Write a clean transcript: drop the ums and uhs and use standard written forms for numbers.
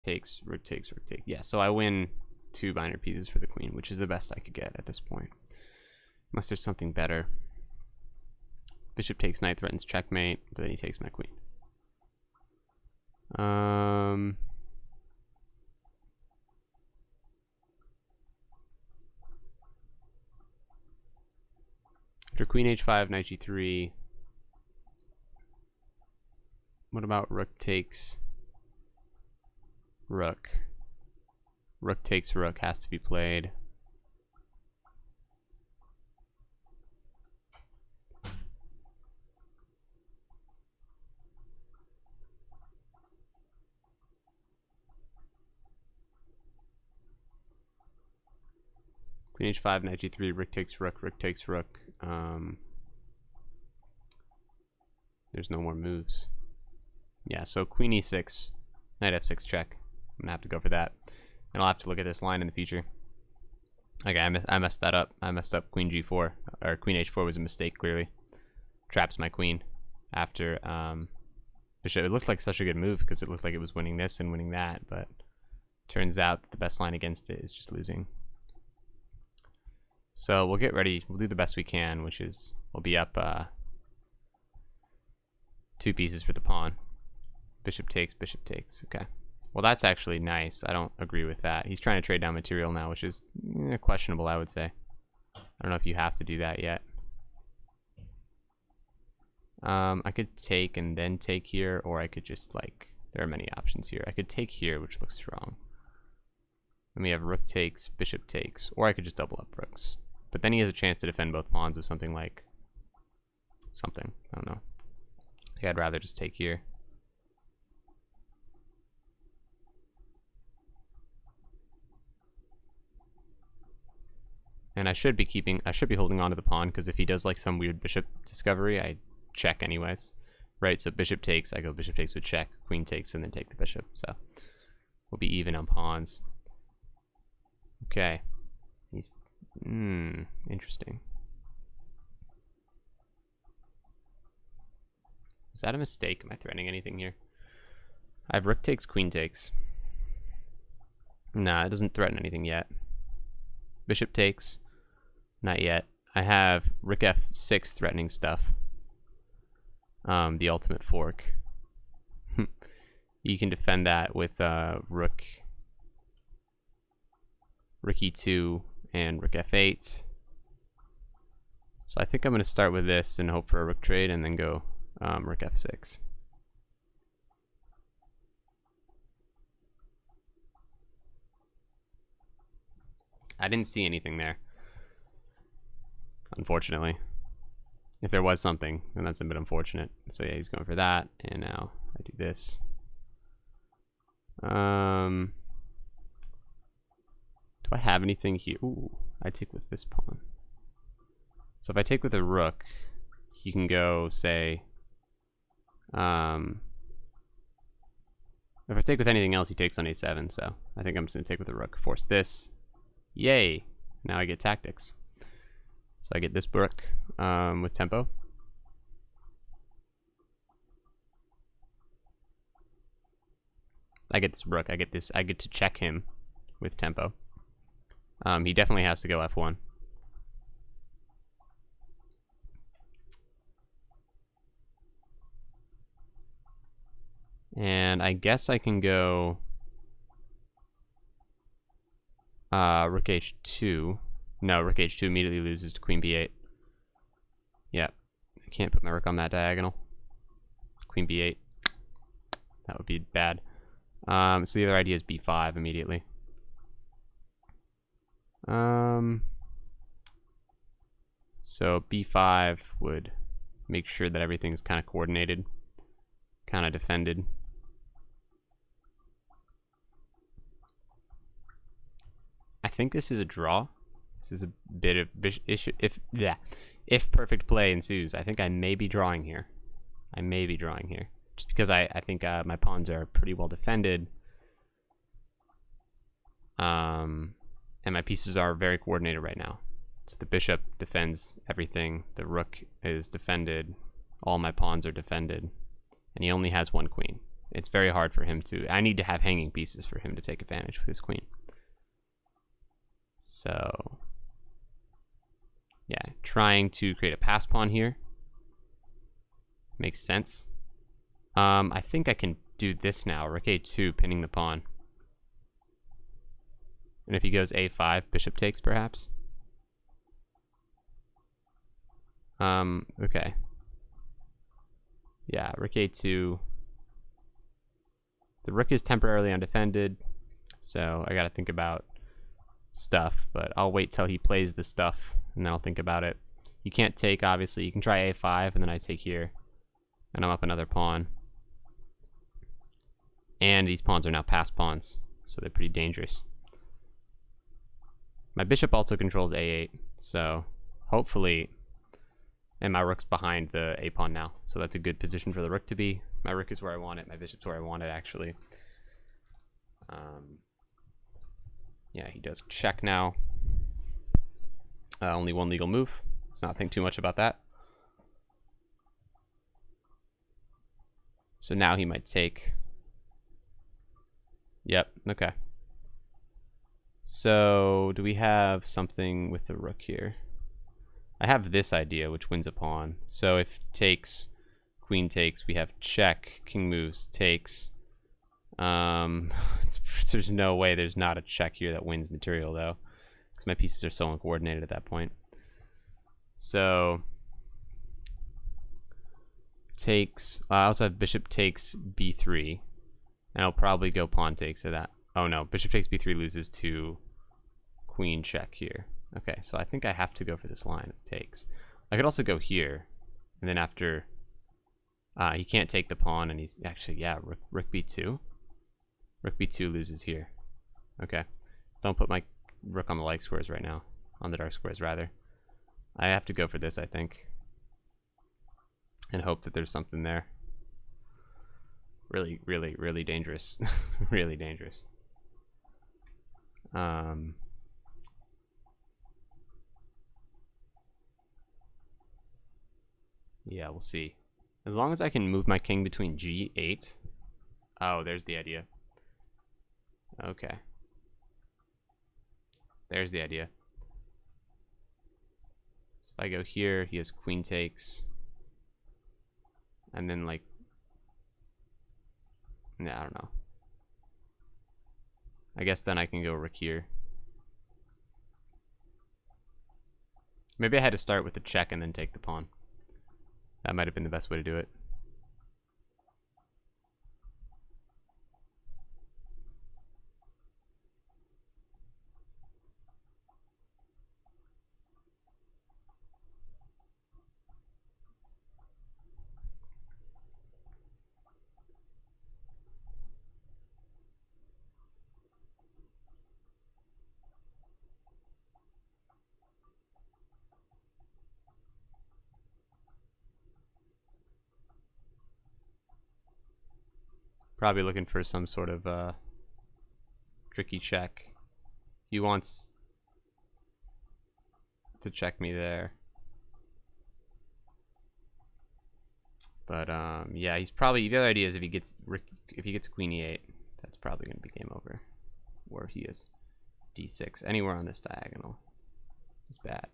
takes, rook takes, rook takes. Yeah, so I win 2 binary pieces for the queen, which is the best I could get at this point. Unless there's something better. Bishop takes knight threatens checkmate, but then he takes my queen. After queen h5, knight g3. What about rook takes rook? Rook takes rook has to be played. Queen h5, knight g3, rook takes rook, rook takes rook. There's no more moves. Yeah, so queen e6, knight f6 check. I'm gonna have to go for that. And I'll have to look at this line in the future. Okay, I messed that up. I messed up queen g4, or queen h4 was a mistake, clearly. Traps my queen after bishop. It looked like such a good move because it looked like it was winning this and winning that, but turns out the best line against it is just losing. So we'll get ready. We'll do the best we can, which is we'll be up 2 pieces for the pawn. Bishop takes, bishop takes. Okay. Well, that's actually nice. I don't agree with that. He's trying to trade down material now, which is questionable, I would say. I don't know if you have to do that yet. I could take and then take here, or I could just, like, there are many options here. I could take here, which looks strong. Then we have rook takes, bishop takes, or I could just double up rooks. But then he has a chance to defend both pawns with something like something. I don't know. I think I'd rather just take here. And I should be holding on to the pawn, because if he does like some weird bishop discovery, I check anyways. Right, so bishop takes, I go bishop takes with check, queen takes, and then take the bishop. So we'll be even on pawns. Okay. He's interesting. Is that a mistake? Am I threatening anything here? I have rook takes, queen takes. Nah, it doesn't threaten anything yet. Bishop takes. Not yet. I have rook f6 threatening stuff. The ultimate fork. You can defend that with rook e2 and rook f8. So I think I'm going to start with this and hope for a rook trade and then go rook f6. I didn't see anything there, unfortunately. If there was something, then that's a bit unfortunate. So yeah, he's going for that, and now I do this. Do I have anything here? Ooh, I take with this pawn. So if I take with a rook, you can go, say, if I take with anything else, he takes on a7, so I think I'm just going to take with a rook. Force this. Yay! Now I get tactics. So I get this rook with tempo. I get this rook. I get to check him with tempo. He definitely has to go f1. And I guess I can go rook h2. No, rook h2 immediately loses to queen b8. Yeah, I can't put my rook on that diagonal. Queen b8. That would be bad. So the other idea is b5 immediately. So b5 would make sure that everything's kind of coordinated, kind of defended. I think this is a draw. This is a bit of issue. If perfect play ensues, I think I may be drawing here. Just because I think my pawns are pretty well defended. And my pieces are very coordinated right now. So the bishop defends everything. The rook is defended. All my pawns are defended. And he only has one queen. It's very hard for him to... I need to have hanging pieces for him to take advantage with his queen. So... yeah, trying to create a pass pawn here. Makes sense. I think I can do this now. Rook a2, pinning the pawn. And if he goes a5, bishop takes, perhaps. Okay. Yeah, rook a2. The rook is temporarily undefended, so I gotta think about stuff, but I'll wait till he plays the stuff, and then I'll think about it. You can't take, obviously. You can try a5, and then I take here, and I'm up another pawn. And these pawns are now pass pawns, so they're pretty dangerous. My bishop also controls a8, so hopefully... and my rook's behind the a pawn now, so that's a good position for the rook to be. My rook is where I want it. My bishop's where I want it, actually. Yeah, he does check now. Only one legal move. Let's not think too much about that. So now he might take. Yep, okay. So do we have something with the rook here? I have this idea, which wins a pawn. So if takes, queen takes, we have check, king moves, takes. There's no way there's not a check here that wins material, though, because my pieces are so uncoordinated at that point. So takes. I also have bishop takes b3, and I'll probably go pawn takes to that. Oh no, bishop takes b3 loses to queen check here. Okay, so I think I have to go for this line of takes. I could also go here, and then after he can't take the pawn, and he's actually, yeah, rook b2. Rook b2 loses here. Okay, don't put my rook on the light squares right now, on the dark squares rather. I have to go for this, I think, and hope that there's something there. Really, really, really dangerous. Really dangerous. Yeah, we'll see. As long as I can move my king between g8. Oh, there's the idea. Okay. There's the idea. So if I go here, he has queen takes. And then, like... nah, I don't know. I guess then I can go rook here. Maybe I had to start with the check and then take the pawn. That might have been the best way to do it. Probably looking for some sort of tricky check. He wants to check me there. But yeah, he's probably, the other idea is if he gets queen e8, that's probably going to be game over. Or he is d6. Anywhere on this diagonal is bad.